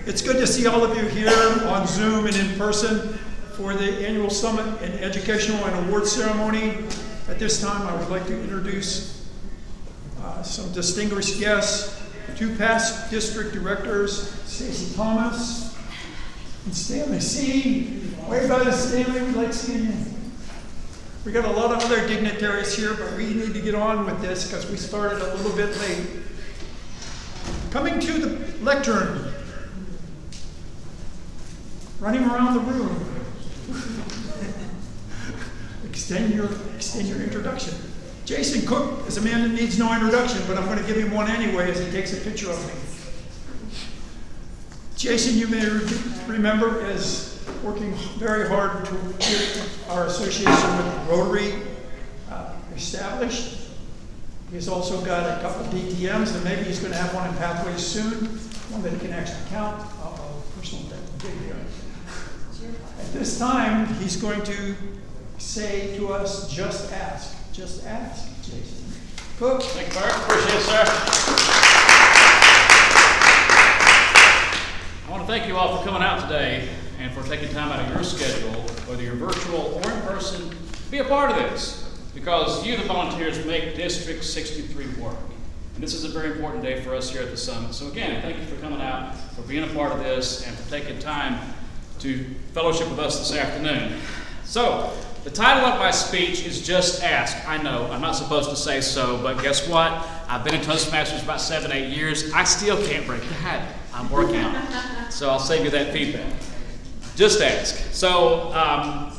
It's good to see all of you here on Zoom and in person for the annual Summit and Educational and Award Ceremony. At this time, I would like to introduce some distinguished guests, two past district directors, Stacy Thomas and Stanley C. Wave at us, Stanley, we like seeing you. We got a lot of other dignitaries here, but we need to get on with this because we started a little bit late. Coming to the lectern, running around the room. Extend your introduction. Jason Cook is a man that needs no introduction, but I'm going to give him one anyway as he takes a picture of me. Jason, you may remember, is working very hard to get our association with Rotary established. He's also got a couple of DTMs, and maybe he's going to have one in Pathways soon, one that he can actually count. Personal big deal. At this time, he's going to say to us, just ask. Just ask, Jason. Cook. Thank you, Mark. Appreciate it, sir. I want to thank you all for coming out today and for taking time out of your schedule, whether you're virtual or in person, to be a part of this. Because you, the volunteers, make District 63 work. And this is a very important day for us here at the Summit. So again, thank you for coming out, for being a part of this, and for taking time to fellowship with us this afternoon. So, the title of my speech is Just Ask. I know, I'm not supposed to say so, but guess what? I've been in Toastmasters about 7-8 years. I still can't break the habit. I'm working on it. So I'll save you that feedback. Just ask. So,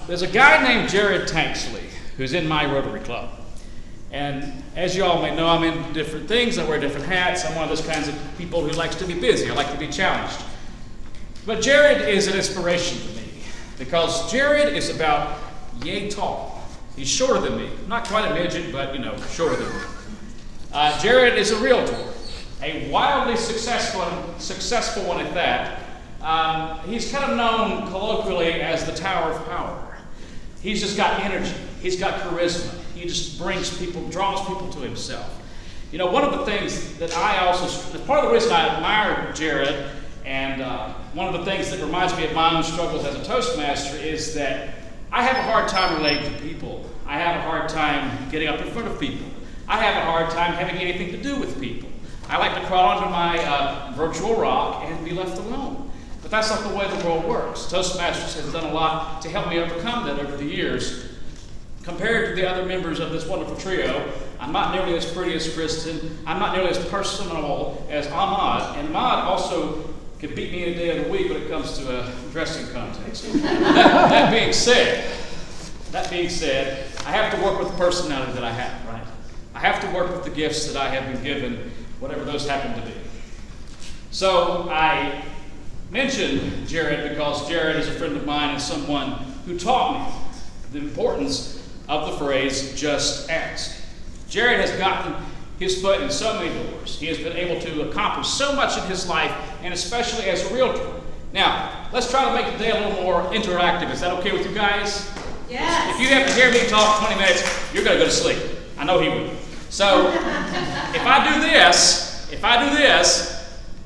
there's a guy named Jared Tanksley who's in my Rotary Club. And as you all may know, I'm in different things. I wear different hats. I'm one of those kinds of people who likes to be busy. I like to be challenged. But Jared is an inspiration to me because Jared is about yay tall. He's shorter than me. Not quite a midget, but shorter than me. Jared is a realtor, a wildly successful one at that. He's kind of known colloquially as the Tower of Power. He's just got energy. He's got charisma. He just draws people to himself. One of the things that part of the reason I admire Jared, and one of the things that reminds me of my own struggles as a Toastmaster is that I have a hard time relating to people. I have a hard time getting up in front of people. I have a hard time having anything to do with people. I like to crawl under my virtual rock and be left alone. But that's not the way the world works. Toastmasters has done a lot to help me overcome that over the years. Compared to the other members of this wonderful trio, I'm not nearly as pretty as Kristen. I'm not nearly as personable as Ahmad. And Ahmad also can beat me any day of the week when it comes to a dressing contest. That being said, I have to work with the personality that I have, right? I have to work with the gifts that I have been given, whatever those happen to be. So I mentioned Jared because Jared is a friend of mine and someone who taught me the importance of the phrase, just ask. Jared has gotten his foot in so many doors. He has been able to accomplish so much in his life, and especially as a realtor. Now, let's try to make the day a little more interactive. Is that okay with you guys? Yes. If you have to hear me talk 20 minutes, you're going to go to sleep. I know he would. So, if I do this,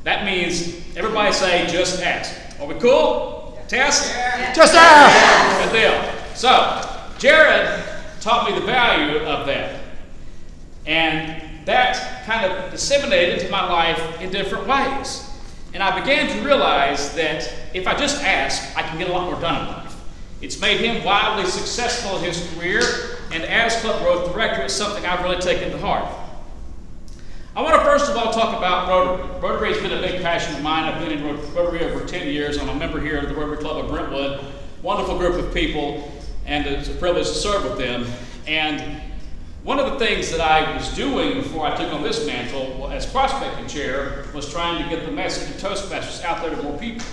that means everybody say, just ask. Are we cool? Test? Yeah. Just ask! Good deal. So, Jared taught me the value of that. And that kind of disseminated into my life in different ways. And I began to realize that if I just ask, I can get a lot more done in life. It's made him wildly successful in his career, and as Club Growth Director, it's something I've really taken to heart. I want to first of all talk about Rotary. Rotary has been a big passion of mine. I've been in Rotary over 10 years. I'm a member here of the Rotary Club of Brentwood. Wonderful group of people, and it's a privilege to serve with them. And one of the things that I was doing before I took on this mantle as prospecting chair was trying to get the message of Toastmasters out there to more people.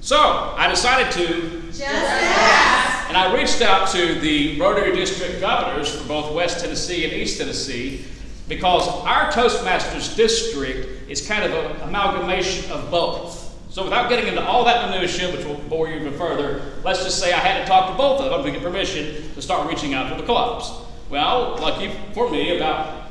So I decided to Just ask. And I reached out to the Rotary District governors for both West Tennessee and East Tennessee because our Toastmasters district is kind of an amalgamation of both. So without getting into all that minutia, which will bore you even further, let's just say I had to talk to both of them to get permission to start reaching out to the clubs. Well, lucky for me, about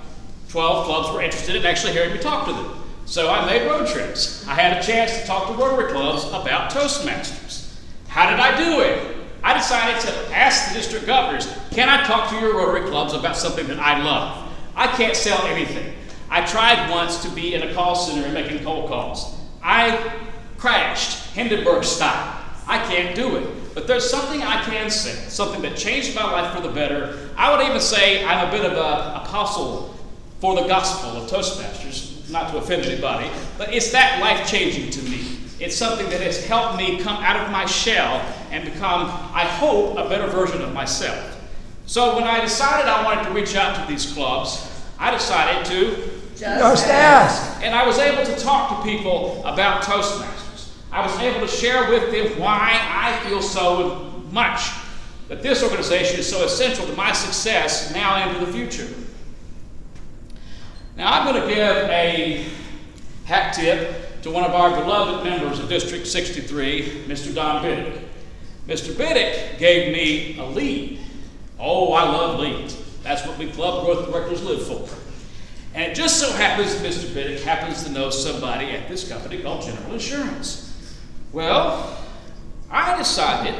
12 clubs were interested in actually hearing me talk to them. So I made road trips. I had a chance to talk to Rotary clubs about Toastmasters. How did I do it? I decided to ask the district governors, can I talk to your Rotary clubs about something that I love? I can't sell anything. I tried once to be in a call center and making cold calls. I crashed, Hindenburg style. I can't do it. But there's something I can say, something that changed my life for the better. I would even say I'm a bit of an apostle for the gospel of Toastmasters, not to offend anybody, but it's that life-changing to me. It's something that has helped me come out of my shell and become, I hope, a better version of myself. So when I decided I wanted to reach out to these clubs, I decided to just ask. And I was able to talk to people about Toastmasters. I was able to share with them why I feel so much that this organization is so essential to my success now and into the future. Now I'm going to give a hat tip to one of our beloved members of District 63, Mr. Don Biddick. Mr. Biddick gave me a lead. Oh, I love leads. That's what we club growth directors live for. And it just so happens that Mr. Biddick happens to know somebody at this company called General Insurance. Well, I decided,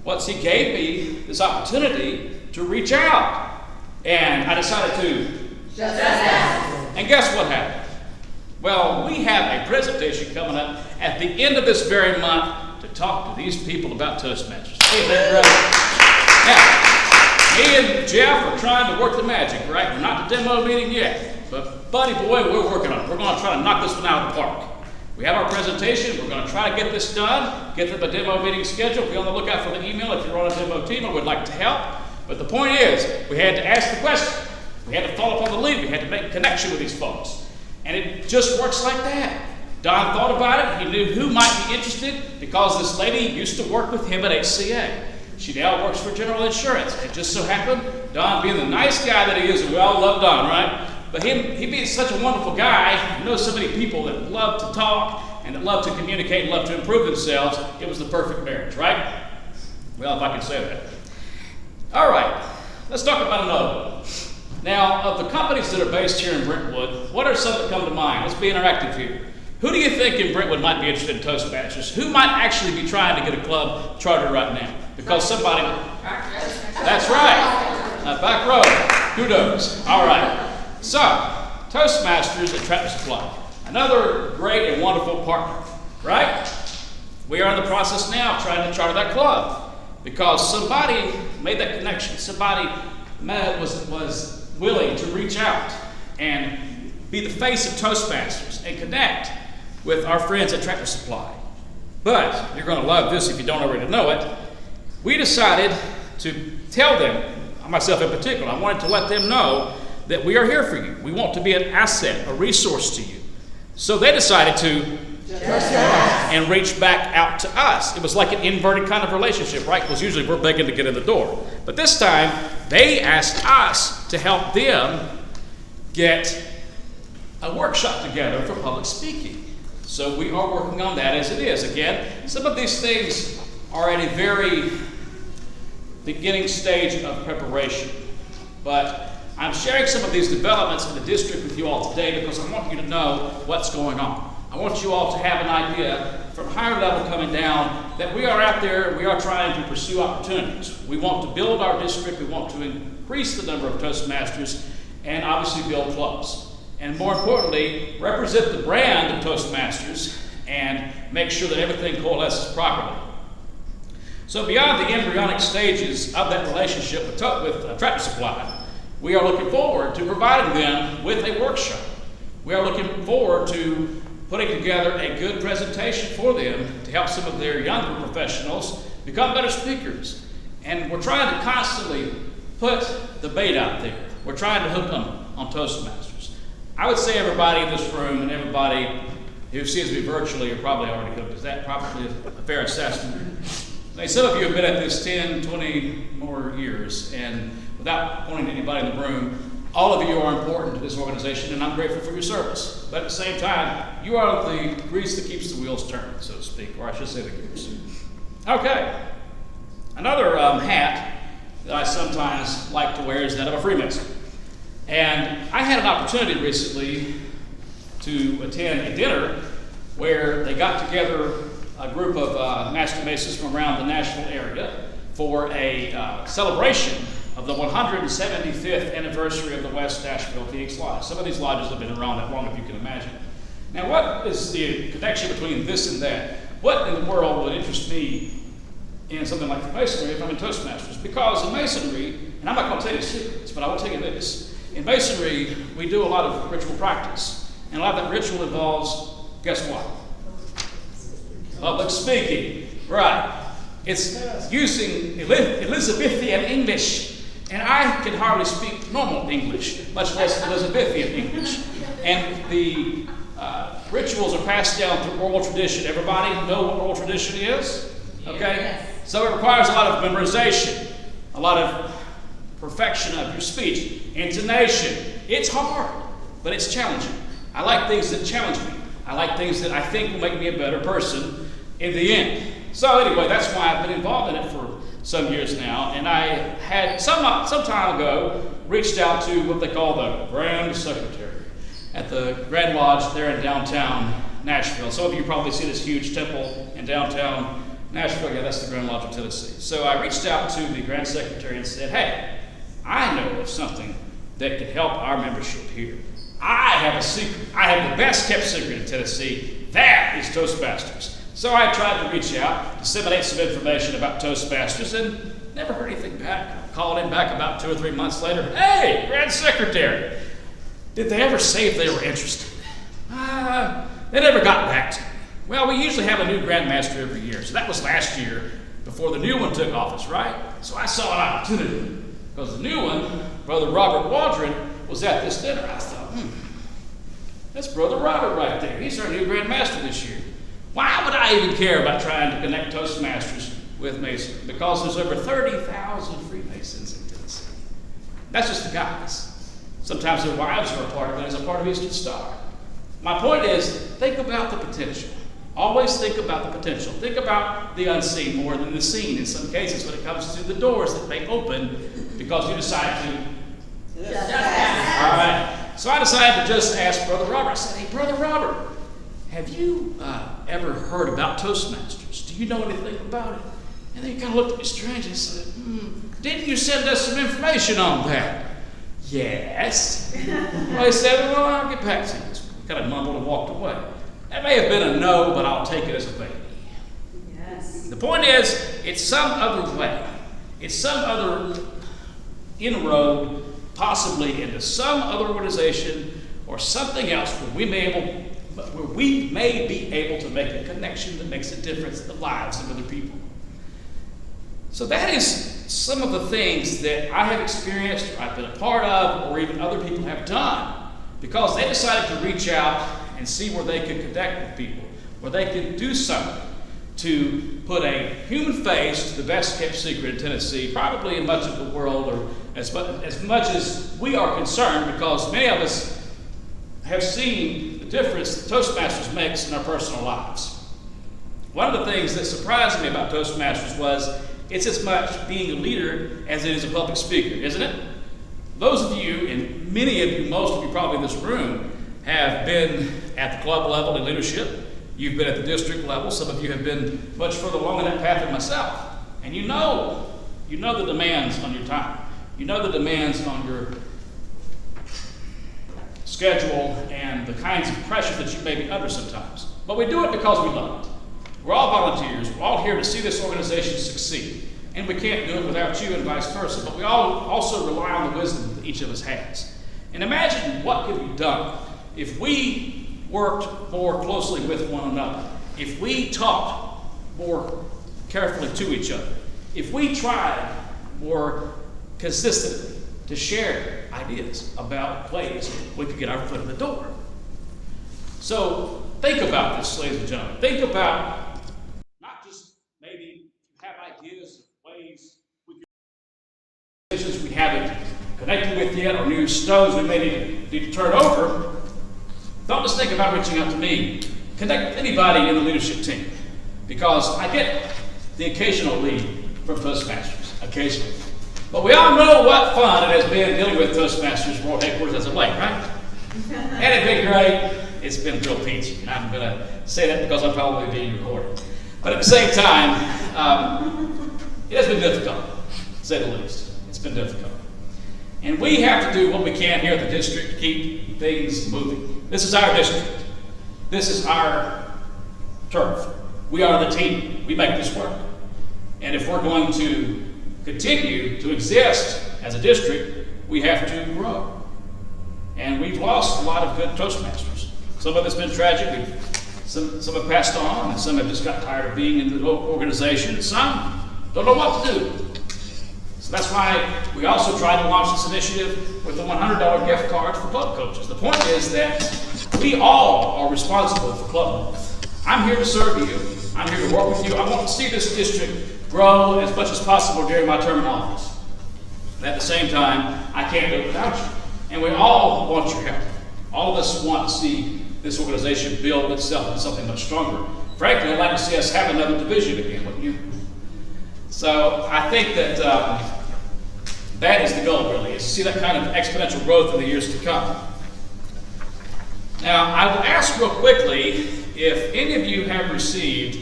once he gave me this opportunity, to reach out. And I decided to Just ask. And guess what happened? Well, we have a presentation coming up at the end of this very month to talk to these people about Toastmasters. Hey, brother. Now, me and Jeff are trying to work the magic, right? We're not the demo meeting yet, but buddy boy, we're working on it. We're going to try to knock this one out of the park. We have our presentation. We're going to try to get this done, get them a demo meeting scheduled. Be on the lookout for the email if you're on a demo team and would like to help. But the point is, we had to ask the question. We had to follow up on the lead. We had to make a connection with these folks. And it just works like that. Don thought about it. He knew who might be interested because this lady used to work with him at HCA. She now works for General Insurance. It just so happened, Don being the nice guy that he is, and we all love Don, right? But he being such a wonderful guy, he knows so many people that love to talk and that love to communicate and love to improve themselves. It was the perfect marriage, right? Well, if I can say that. All right, let's talk about another one. Now, of the companies that are based here in Brentwood, what are some that come to mind? Let's be interactive here. Who do you think in Brentwood might be interested in Toastmasters? Who might actually be trying to get a club chartered right now? Because somebody... That's right. Back row. Kudos. All right. So, Toastmasters at Tractor Supply. Another great and wonderful partner, right? We are in the process now of trying to charter that club because somebody made that connection. Somebody was willing to reach out and be the face of Toastmasters and connect with our friends at Tractor Supply. But you're going to love this if you don't already know it. We decided to tell them, myself in particular, I wanted to let them know that we are here for you. We want to be an asset, a resource to you. So they decided to and reach back out to us. It was like an inverted kind of relationship, right? Because usually we're begging to get in the door. But this time, they asked us to help them get a workshop together for public speaking. So we are working on that as it is. Again, some of these things are at a very beginning stage of preparation. But I'm sharing some of these developments in the district with you all today because I want you to know what's going on. I want you all to have an idea from higher level coming down that we are out there, we are trying to pursue opportunities. We want to build our district, we want to increase the number of Toastmasters, and obviously build clubs. And more importantly, represent the brand of Toastmasters and make sure that everything coalesces properly. So beyond the embryonic stages of that relationship with Tractor Supply, we are looking forward to providing them with a workshop. We are looking forward to putting together a good presentation for them to help some of their younger professionals become better speakers. And we're trying to constantly put the bait out there. We're trying to hook them on Toastmasters. I would say everybody in this room and everybody who sees me virtually are probably already hooked. Is that probably a fair assessment? Now, some of you have been at this 10, 20 more years, and without pointing to anybody in the room, all of you are important to this organization, and I'm grateful for your service. But at the same time, you are the grease that keeps the wheels turning, so to speak, or I should say the gears. Okay. Another hat that I sometimes like to wear is that of a Freemason. And I had an opportunity recently. to attend a dinner where they got together a group of Master Masons from around the Nashville area for a celebration of the 175th anniversary of the West Nashville Phoenix Lodge. Some of these lodges have been around that long, if you can imagine. Now, what is the connection between this and that? What in the world would interest me in something like Masonry if I'm in Toastmasters? Because in Masonry, and I'm not going to tell you secrets, but I will tell you this. In Masonry, we do a lot of ritual practice. And a lot of that ritual involves, guess what? Public speaking. Right. It's using Elizabethan English. And I can hardly speak normal English, much less Elizabethan English. And the rituals are passed down through oral tradition. Everybody know what oral tradition is? Okay? Yes. So it requires a lot of memorization, a lot of perfection of your speech, intonation. It's hard, but it's challenging. I like things that challenge me. I like things that I think will make me a better person in the end. So anyway, that's why I've been involved in it for some years now. And I had some time ago reached out to what they call the Grand Secretary at the Grand Lodge there in downtown Nashville. Some of you probably see this huge temple in downtown Nashville. Yeah, that's the Grand Lodge of Tennessee. So I reached out to the Grand Secretary and said, hey, I know of something that could help our membership here. I have a secret. I have the best kept secret in Tennessee. That is Toastmasters. So I tried to reach out, disseminate some information about Toastmasters, and never heard anything back. I called him back about 2 or 3 months later. Hey, Grand Secretary, did they ever say if they were interested? They never got back to me. Well, we usually have a new Grand Master every year. So that was last year before the new one took office, right? So I saw an opportunity because the new one, Brother Robert Waldron, was at this dinner. I thought, that's Brother Robert right there. He's our new Grand Master this year. Why would I even care about trying to connect Toastmasters with Masonry? Because there's over 30,000 Freemasons in Tennessee. That's just the guys. Sometimes their wives are a part of it as a part of Eastern Star. My point is, think about the potential. Always think about the potential. Think about the unseen more than the seen in some cases when it comes to the doors that may open because you decide to. All right. So I decided to just ask Brother Robert. I said, hey, Brother Robert, have you ever heard about Toastmasters? Do you know anything about it? And then he kind of looked at me strange and said, didn't you send us some information on that? Yes. Well, he said, well, I'll get back to you. He kind of mumbled and walked away. That may have been a no, but I'll take it as a maybe. Yes. The point is, it's some other way. It's some other inroad, possibly into some other organization or something else where we may be able to make a connection that makes a difference in the lives of other people. So that is some of the things that I have experienced, or I've been a part of, or even other people have done, because they decided to reach out and see where they could connect with people, where they could do something to put a human face to the best kept secret in Tennessee, probably in much of the world, or as much as we are concerned, because many of us have seen the difference that Toastmasters makes in our personal lives. One of the things that surprised me about Toastmasters was it's as much being a leader as it is a public speaker, isn't it? Those of you, and many of you, most of you probably in this room, have been at the club level in leadership. You've been at the district level. Some of you have been much further along in that path than myself. And you know the demands on your time. You know the demands on your schedule and the kinds of pressures that you may be under sometimes. But we do it because we love it. We're all volunteers. We're all here to see this organization succeed. And we can't do it without you and vice versa. But we all also rely on the wisdom that each of us has. And imagine what could be done if we worked more closely with one another, if we talked more carefully to each other, if we tried more consistently to share ideas about ways we could get our foot in the door. So think about this, ladies and gentlemen. Think about not just maybe have ideas of ways we could decisions we haven't connected with yet, or new stones we may need to turn over. Don't just think about reaching out to me. Connect with anybody in the leadership team, because I get the occasional lead from Toastmasters, occasionally. But we all know what fun it has been dealing with Toastmasters World Headquarters as of late, right? And it's been great. it's been real peachy. And I'm going to say that because I'm probably being recorded. But at the same time, it has been difficult, to say the least. It's been difficult. And we have to do what we can here at the district to keep things moving. This is our district. This is our turf. We are the team. We make this work. And if we're going to continue to exist as a district, we have to grow. And we've lost a lot of good Toastmasters. Some of it's been tragic. Some have passed on, and some have just got tired of being in the organization. Some don't know what to do. So that's why we also tried to launch this initiative with the $100 gift cards for club coaches. The point is that we all are responsible for club growth. I'm here to serve you. I'm here to work with you. I want to see this district grow as much as possible during my term in office. And at the same time, I can't do it without you. And we all want your help. All of us want to see this organization build itself into something much stronger. Frankly, I'd like to see us have another division again, wouldn't you? So I think that that is the goal, really, is to see that kind of exponential growth in the years to come. Now, I will ask real quickly if any of you have received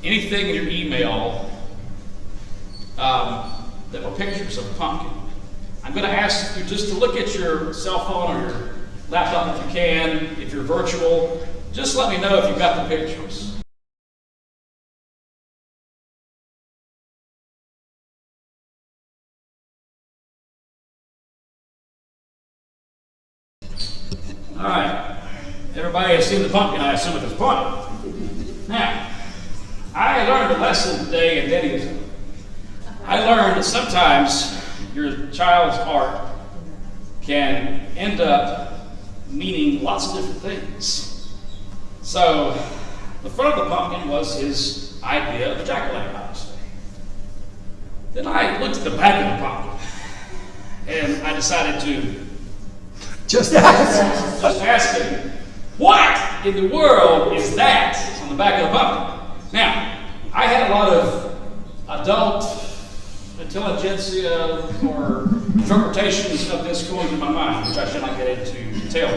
anything in your email that were pictures of a pumpkin. I'm going to ask you just to look at your cell phone or your laptop if you can, if you're virtual. Just let me know if you've got the pictures. All right. Everybody has seen the pumpkin, I assume, at this point. Now, I learned a lesson today in Diddyism. I learned that sometimes your child's art can end up meaning lots of different things. So, the front of the pumpkin was his idea of a jack-o'-lantern. Then I looked at the back of the pumpkin, and I decided to Just ask. just ask him, what in the world is that on the back of the pumpkin? Now, I had a lot of adult intelligentsia or interpretations of this going through my mind, which I shall not get into detail.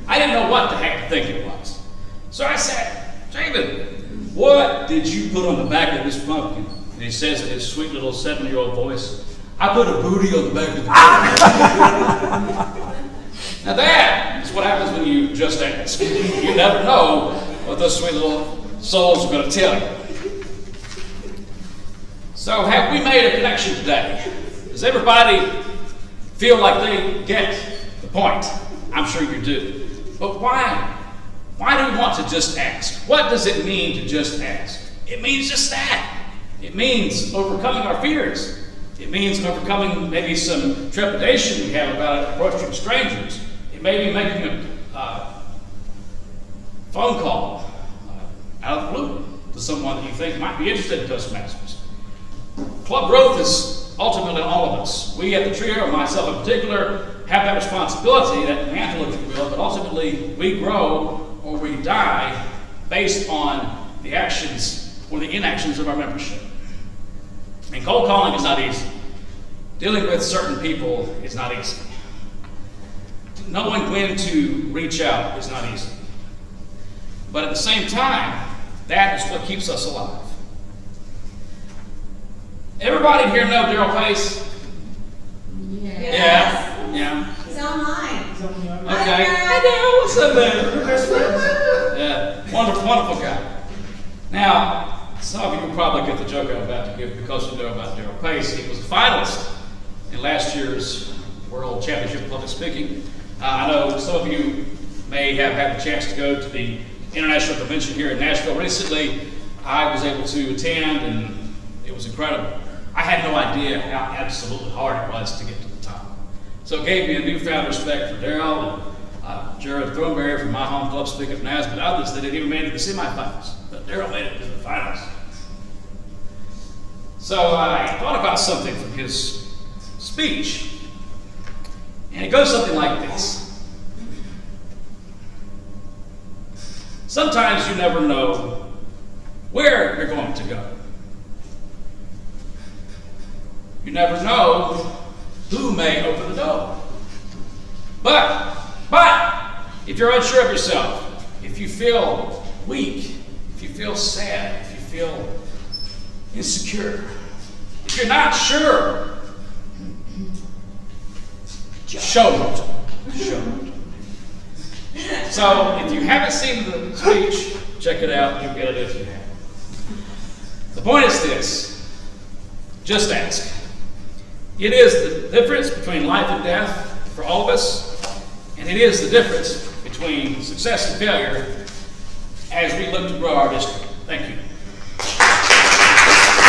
I didn't know what the heck to think it was. So I said, David, what did you put on the back of this pumpkin? And he says in his sweet little 7-year-old voice, I put a booty on the back of the pumpkin. Now that is what happens when you just ask. You never know what those sweet little souls are going to tell you. So have we made a connection today? Does everybody feel like they get the point? I'm sure you do. But why? Why do we want to just ask? What does it mean to just ask? It means just that. It means overcoming our fears. It means overcoming maybe some trepidation we have about approaching strangers. It may be making a phone call out of the blue to someone that you think might be interested in Toastmasters. Club growth is ultimately all of us. We at the trio, myself in particular, have that responsibility, that mantle, if you will, but ultimately we grow or we die based on the actions or the inactions of our membership. And cold calling is not easy. Dealing with certain people is not easy. Knowing when to reach out is not easy. But at the same time, that is what keeps us alive. Everybody here know Daryl Pace? Yes. Yeah. He's online. Okay. Hey Daryl, what's up, man? Yeah, wonderful, wonderful guy. Now, some of you will probably get the joke I'm about to give because you know about Daryl Pace. He was a finalist in last year's World Championship of Public Speaking. I know some of you may have had the chance to go to the International Convention here in Nashville recently. I was able to attend, and it was incredible. I had no idea how absolutely hard it was to get to the top. So it gave me a newfound respect for Daryl and Jared Throneberry from my home club speak of NAS, but others that didn't even make it to the semifinals. But Daryl made it to the finals. So I thought about something from his speech, and it goes something like this. Sometimes you never know where you're going to go. You never know who may open the door. But, if you're unsure of yourself, if you feel weak, if you feel sad, if you feel insecure, if you're not sure, show it. Show it. So if you haven't seen the speech, check it out. You'll get it if you have. The point is this. Just ask. It is the difference between life and death for all of us, and it is the difference between success and failure as we look to grow our district.